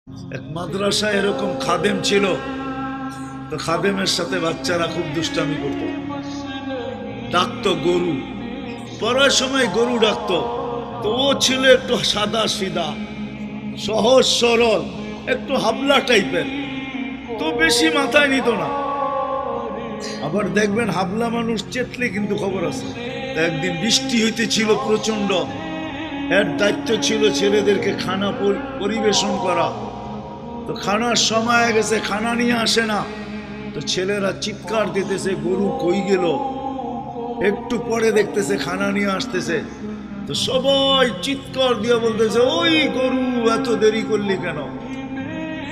এক মাদ্রাসায় এরকম খাদেম ছিল, তো খাদেমের সাথে বাচ্চারা খুব দুষ্টামি করত, ডাকতো গরু, পড়ার সময় গরু ডাকতো। তো ও ছিল একটু সাদা সিধা, সহজ সরল, একটু হাবলা টাইপের, তো বেশি মাথায় নিত না। আবার দেখবেন হাবলা মানুষ চেতলে কিন্তু খবর আছে। একদিন বৃষ্টি হইতেছিল প্রচন্ড, এর দায়িত্ব ছিল ছেলেদেরকে খানা পরিবেশন করা। তো খানার সময় গেছে, খানা নিয়ে আসে না, তো ছেলেরা চিৎকার দিতেছে গরু কই গেল। একটু পরে দেখতেছে খানা নিয়ে আসতেছে, তো সবাই চিৎকার দিয়ে বলতেছে ওই গরু এত দেরি করলি কেন।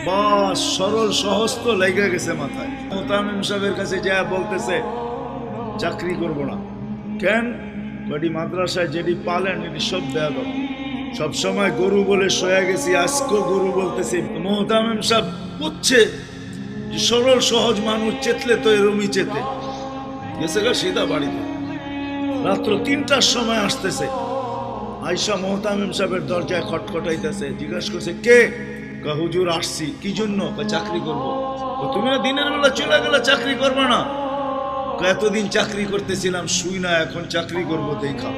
বাস সরল সহজ তো লেগে গেছে মাথায়। মোতামিম সাহেবের কাছে যা বলতেছে চাকরি করব না। কেন? বাড়ি মাদ্রাসায় যেটি পালেন এটি সব দেয়া দাও, সবসময় গরু বলে শোয়া গেছি, আজকেও গরু বলতেছি। মোতামিম সাহেব বুঝছে যে সরল সহজ মানুষ চেতলে তো এরমই চেতে গেছে গা সিধা বাড়িতে। রাত্র ৩টার সময় আসতেছে, আয়সা মোহতামিম সাহেবের দরজায় খটখটাইতেছে, জিজ্ঞাসা করছে কে? হুজুর আসছি। কি জন্য? চাকরি করবো। তুমি না দিনের বেলা চলে গেলে চাকরি করবো না? এতদিন চাকরি করতেছিলাম শুই না, এখন চাকরি করব দেখা।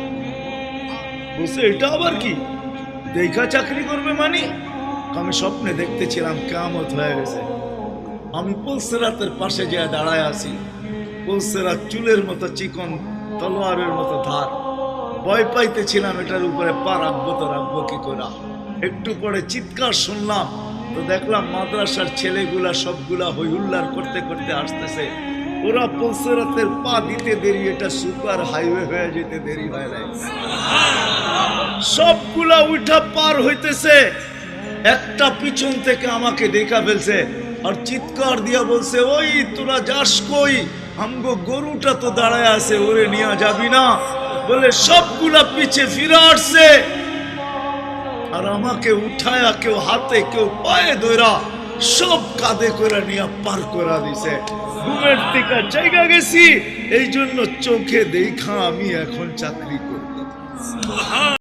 বলছে এটা আবার কি দেখা চাকরি করবে মানে? আমি স্বপ্নে দেখতেছিলাম কিয়ামত হয়ে গেছে, আমি পুলসিরাতের পাশে যেয়ে দাঁড়ায় আছি, পুলসিরাত চুলের মতো চিকন, তলোয়ারের মতো ধার। ভয় পাইতেছিলাম এটার উপরে পা রাখবো তো রাখবো কি করে। একটু পরে চিৎকার শুনলাম, তো দেখলাম মাদ্রাসার ছেলেগুলা সবগুলা হই হুল্লার করতে করতে আসতেছে। ওরা পুলসিরাতের পা দিতে দেরি, এটা সুপার হাইওয়ে হয়ে যেতে দেরি হয় নাই। সবগুলা উঠা পার হইতেছে, একটা পিছন থেকে আমাকে দেখা ফেলছে আর চিৎকার দিয়া বলছে ওই তোরা যাস কই? আমগো গরুটা তো দাঁড়ায় আছে, ওরে নিয়ে যাবি না? বলে সবগুলা পিছে ফিরে আসছে আর আমাকে উঠায়া কেউ হাতে কেউ পায়ে ধরা সব কাঁধে করে নিয়ে পার করা দিছে। ঘুমের থেকে জায়গা গেছি, এই জন্য চোখে দেখা আমি এখন চাকরি করব।